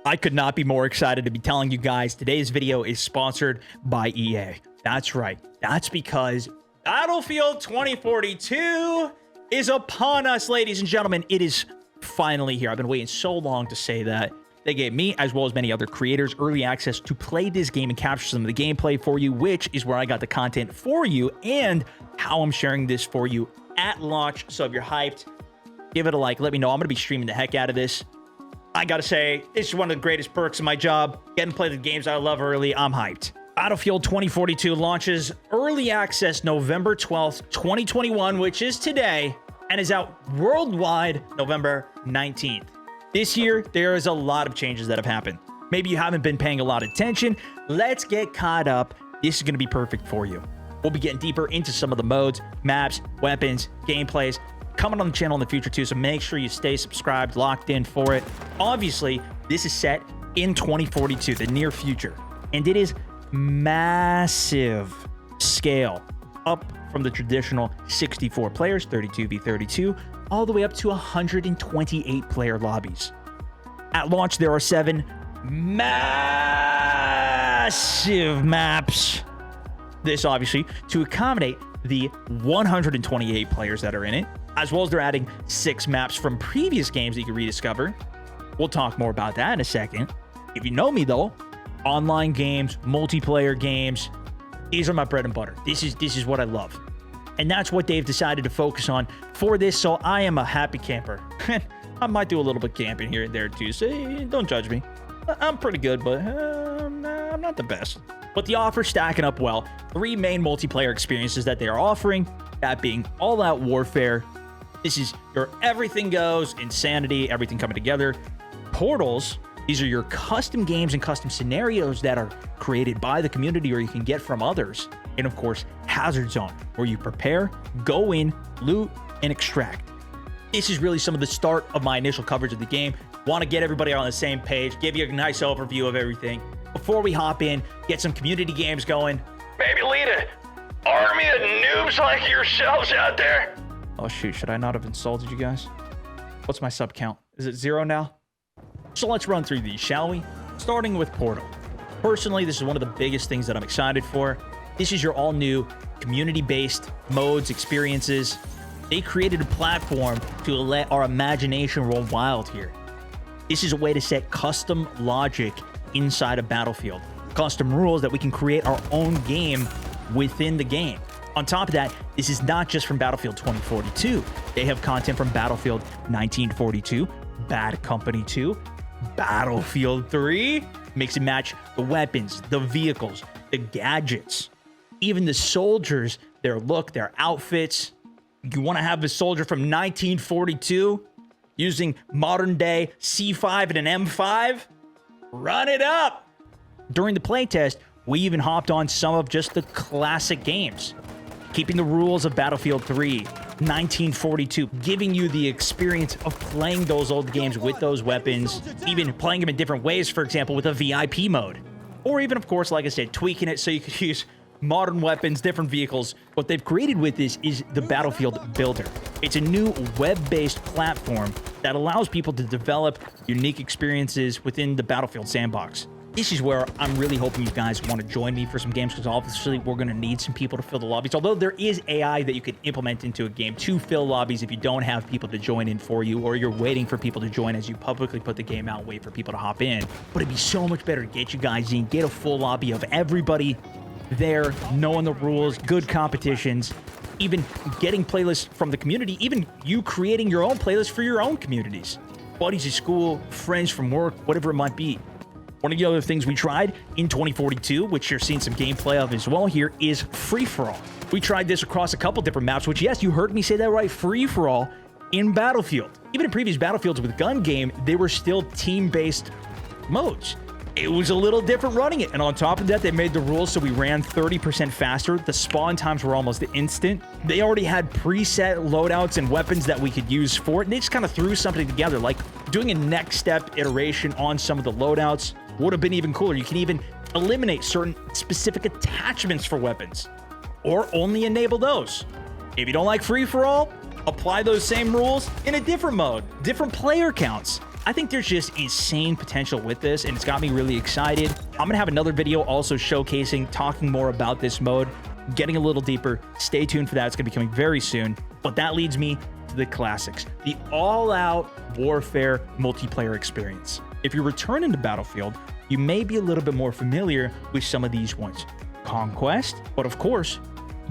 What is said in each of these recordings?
I could not be more excited to be telling you guys today's video is sponsored by EA. That's right. That's because Battlefield 2042 is upon us, ladies and gentlemen. It is finally here. I've been waiting so long to say that. They gave me, as well as many other creators, early access to play this game and capture some of the gameplay for you, which is where I got the content for you and how I'm sharing this for you at launch. So if you're hyped, give it a like. Let me know. I'm going to be streaming the heck out of this. I gotta say, this is one of the greatest perks of my job. Getting to play the games I love early. I'm hyped. Battlefield 2042 launches early access November 12th, 2021, which is today, and is out worldwide November 19th. This year, there is a lot of changes that have happened. Maybe you haven't been paying a lot of attention. Let's get caught up. This is gonna be perfect for you. We'll be getting deeper into some of the modes, maps, weapons, gameplays, coming on the channel in the future too, so make sure you stay subscribed, locked in for it. Obviously, this is set in 2042, the near future, and it is massive scale, up from the traditional 64 players, 32v32, all the way up to 128 player lobbies. At launch, there are 7 massive maps. This obviously to accommodate the 128 players that are in it, as well as they're adding 6 maps from previous games that you can rediscover. We'll talk more about that in a second. If you know me though, online games, multiplayer games, these are my bread and butter. This is what I love. And that's what they've decided to focus on for this, so I am a happy camper. I might do a little bit camping here and there too, so don't judge me. I'm pretty good, but I'm not the best. But the offer's stacking up well. 3 main multiplayer experiences that they are offering, that being all-out warfare. This is your everything goes, insanity, everything coming together. Portals, these are your custom games and custom scenarios that are created by the community or you can get from others. And of course, Hazard Zone, where you prepare, go in, loot, and extract. This is really some of the start of my initial coverage of the game. Want to get everybody on the same page, give you a nice overview of everything. Before we hop in, get some community games going. Maybe lead an army of noobs like yourselves out there. Oh shoot, should I not have insulted you guys? What's my sub count? Is it 0 now? So let's run through these, shall we? Starting with Portal. Personally, this is one of the biggest things that I'm excited for. This is your all-new community-based modes, experiences. They created a platform to let our imagination run wild here. This is a way to set custom logic inside of Battlefield. Custom rules that we can create our own game within the game. On top of that, this is not just from Battlefield 2042. They have content from Battlefield 1942, Bad Company 2, Battlefield 3. Mix and match the weapons, the vehicles, the gadgets, even the soldiers, their look, their outfits. You want to have a soldier from 1942 using modern day C5 and an M5? Run it up! During the playtest, we even hopped on some of just the classic games, keeping the rules of Battlefield 3, 1942, giving you the experience of playing those old games with those weapons, even playing them in different ways, for example, with a VIP mode. Or even, of course, like I said, tweaking it so you could use modern weapons, different vehicles. What they've created with this is the Battlefield Builder. It's a new web-based platform that allows people to develop unique experiences within the Battlefield sandbox. This is where I'm really hoping you guys want to join me for some games, because obviously we're going to need some people to fill the lobbies. Although there is AI that you can implement into a game to fill lobbies if you don't have people to join in for you, or you're waiting for people to join as you publicly put the game out and wait for people to hop in. But it'd be so much better to get you guys in, get a full lobby of everybody there, knowing the rules, good competitions, even getting playlists from the community, even you creating your own playlist for your own communities. Buddies at school, friends from work, whatever it might be. One of the other things we tried in 2042, which you're seeing some gameplay of as well here, is free-for-all. We tried this across a couple different maps, which, yes, you heard me say that right, free-for-all in Battlefield. Even in previous Battlefields with gun game, they were still team-based modes. It was a little different running it. And on top of that, they made the rules so we ran 30% faster. The spawn times were almost instant. They already had preset loadouts and weapons that we could use for it. And they just kind of threw something together, like doing a next step iteration on some of the loadouts would have been even cooler. You can even eliminate certain specific attachments for weapons, or only enable those. If you don't like free-for-all, apply those same rules in a different mode, different player counts. I think there's just insane potential with this, and it's got me really excited. I'm gonna have another video also showcasing, talking more about this mode, getting a little deeper. Stay tuned for that. It's gonna be coming very soon. But that leads me to the classics, the all-out warfare multiplayer experience. If you're returning to Battlefield, you may be a little bit more familiar with some of these ones. Conquest, but of course,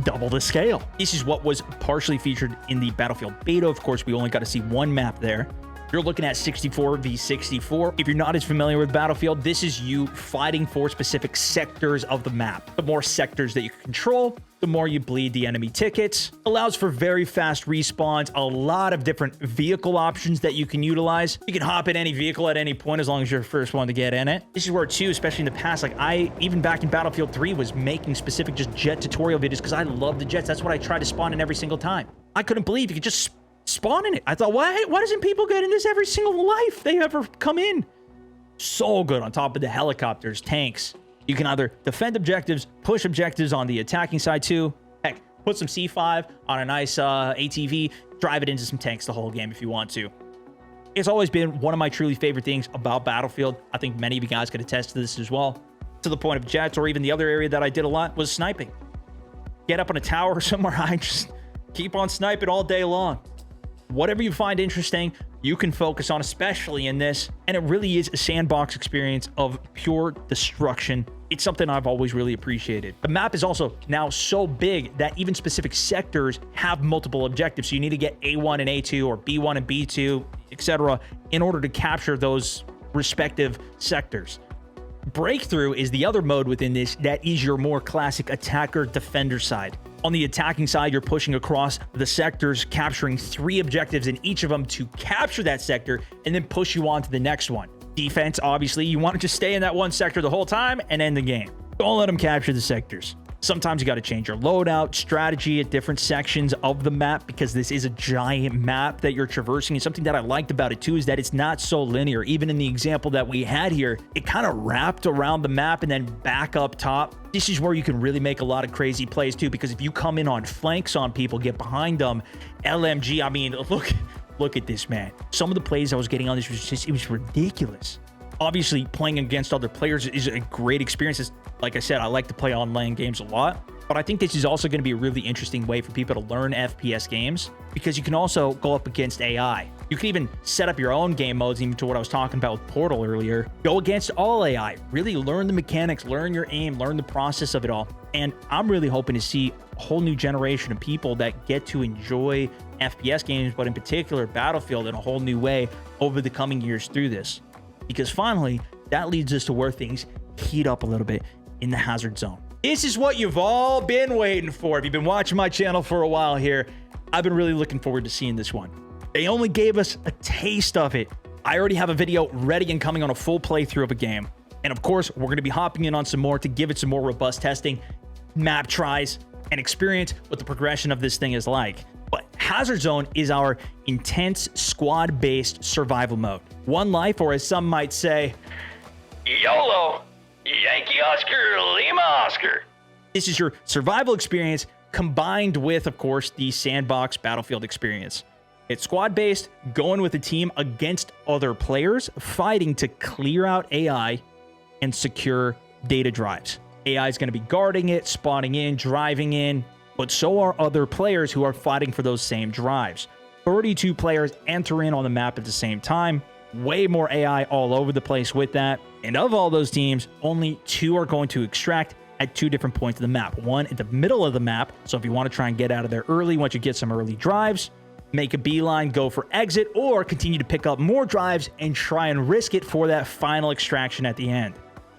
double the scale. This is what was partially featured in the Battlefield beta. Of course, we only got to see one map there. You're looking at 64 v 64. If you're not as familiar with Battlefield, this is you fighting for specific sectors of the map. The more sectors that you control, the more you bleed the enemy tickets. Allows for very fast respawns, a lot of different vehicle options that you can utilize. You can hop in any vehicle at any point as long as you're the first one to get in it. This is where too, especially in the past, like even back in Battlefield 3 was making specific just jet tutorial videos because I love the jets. That's what I try to spawn in every single time. I couldn't believe you could just spawn in it. I thought, why doesn't people get in this every single life they ever come in? So good on top of the helicopters, tanks. You can either defend objectives, push objectives on the attacking side too. Heck, put some C5 on a nice ATV, drive it into some tanks the whole game if you want to. It's always been one of my truly favorite things about Battlefield. I think many of you guys could attest to this as well. To the point of jets, or even the other area that I did a lot was sniping. Get up on a tower or somewhere, I just keep on sniping all day long. Whatever you find interesting, you can focus on, especially in this. And it really is a sandbox experience of pure destruction. It's something I've always really appreciated. The map is also now so big that even specific sectors have multiple objectives. So you need to get A1 and A2 or B1 and B2, etc., in order to capture those respective sectors. Breakthrough is the other mode within this that is your more classic attacker defender side. On the attacking side, you're pushing across the sectors, capturing 3 objectives in each of them to capture that sector and then push you on to the next one. Defense, obviously, you want to just stay in that one sector the whole time and end the game. Don't let them capture the sectors. Sometimes you got to change your loadout strategy at different sections of the map because this is a giant map that you're traversing. And something that I liked about it too is that it's not so linear. Even in the example that we had here, it kind of wrapped around the map and then back up top. This is where you can really make a lot of crazy plays too, because if you come in on flanks on people, get behind them, LMG, I mean, look at this, man. Some of the plays I was getting on this was just, it was ridiculous. Obviously, playing against other players is a great experience. Like I said, I like to play online games a lot, but I think this is also going to be a really interesting way for people to learn FPS games because you can also go up against AI. You can even set up your own game modes, even to what I was talking about with Portal earlier. Go against all AI, really learn the mechanics, learn your aim, learn the process of it all. And I'm really hoping to see a whole new generation of people that get to enjoy FPS games, but in particular Battlefield, in a whole new way over the coming years through this. Because finally, that leads us to where things heat up a little bit in the hazard zone. This is what you've all been waiting for. If you've been watching my channel for a while here, I've been really looking forward to seeing this one. They only gave us a taste of it. I already have a video ready and coming on a full playthrough of a game. And of course, we're going to be hopping in on some more to give it some more robust testing, map tries, and experience what the progression of this thing is like. But Hazard Zone is our intense squad-based survival mode. One life, or as some might say, YOLO, Yankee Oscar, Lima Oscar. This is your survival experience combined with, of course, the sandbox Battlefield experience. It's squad-based, going with a team against other players, fighting to clear out AI and secure data drives. AI is going to be guarding it, spawning in, driving in, but so are other players who are fighting for those same drives. 32 players enter in on the map at the same time. Way more AI all over the place with that. And of all those teams, only 2 are going to extract at 2 different points of the map. One at the middle of the map, so if you want to try and get out of there early, once you get some early drives, make a beeline, go for exit, or continue to pick up more drives and try and risk it for that final extraction at the end.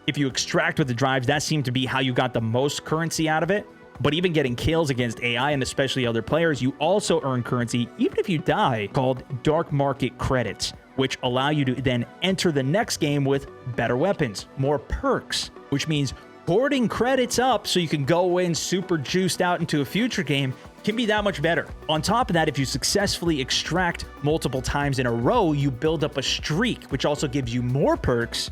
If you extract with the drives, that seemed to be how you got the most currency out of it. But even getting kills against AI and especially other players, you also earn currency, even if you die, called dark market credits, which allow you to then enter the next game with better weapons, more perks, which means hoarding credits up so you can go in super juiced out into a future game can be that much better. On top of that, if you successfully extract multiple times in a row, you build up a streak, which also gives you more perks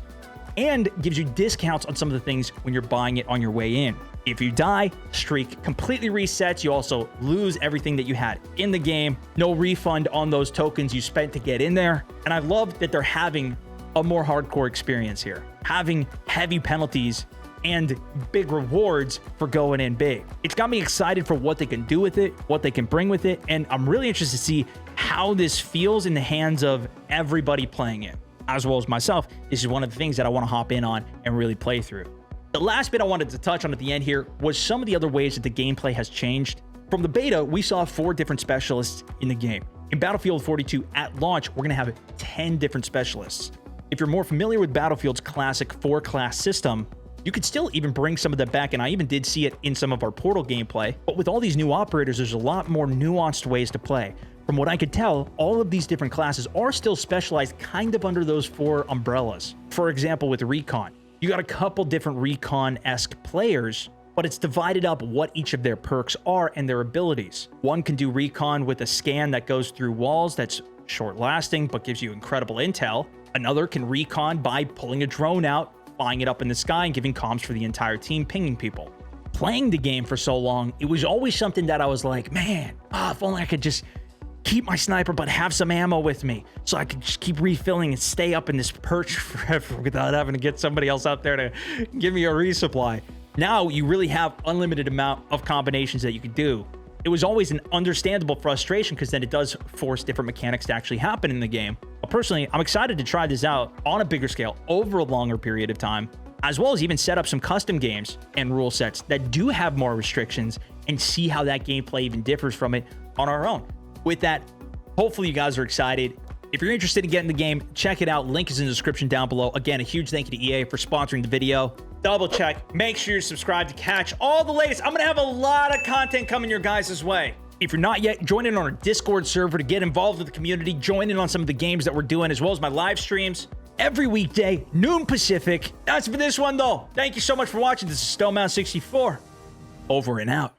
and gives you discounts on some of the things when you're buying it on your way in. If you die, streak completely resets. You also lose everything that you had in the game. No refund on those tokens you spent to get in there. And I love that they're having a more hardcore experience here, having heavy penalties and big rewards for going in big. It's got me excited for what they can do with it, what they can bring with it, and I'm really interested to see how this feels in the hands of everybody playing it, as well as myself. This is one of the things that I want to hop in on and really play through. The last bit I wanted to touch on at the end here was some of the other ways that the gameplay has changed. From the beta, we saw 4 different specialists in the game. In Battlefield 42 at launch, we're going to have 10 different specialists. If you're more familiar with Battlefield's classic 4-class system, you could still even bring some of that back, and I even did see it in some of our Portal gameplay. But with all these new operators, there's a lot more nuanced ways to play. From what I could tell, all of these different classes are still specialized kind of under those 4 umbrellas. For example, with Recon, you got a couple different Recon-esque players, but it's divided up what each of their perks are and their abilities. One can do Recon with a scan that goes through walls that's short-lasting but gives you incredible intel. Another can Recon by pulling a drone out, flying it up in the sky, and giving comms for the entire team, pinging people. Playing the game for so long, it was always something that I was like, man, if only I could just keep my sniper but have some ammo with me so I could just keep refilling and stay up in this perch forever without having to get somebody else out there to give me a resupply. Now you really have unlimited amount of combinations that you could do. It was always an understandable frustration because then it does force different mechanics to actually happen in the game. But personally, I'm excited to try this out on a bigger scale over a longer period of time, as well as even set up some custom games and rule sets that do have more restrictions and see how that gameplay even differs from it on our own. With that, hopefully you guys are excited. If you're interested in getting the game, check it out. Link is in the description down below. Again, a huge thank you to EA for sponsoring the video. Double check. Make sure you're subscribed to catch all the latest. I'm going to have a lot of content coming your guys' way. If you're not yet, join in on our Discord server to get involved with the community. Join in on some of the games that we're doing, as well as my live streams every weekday, noon Pacific. That's for this one, though. Thank you so much for watching. This is Stoneman64. Over and out.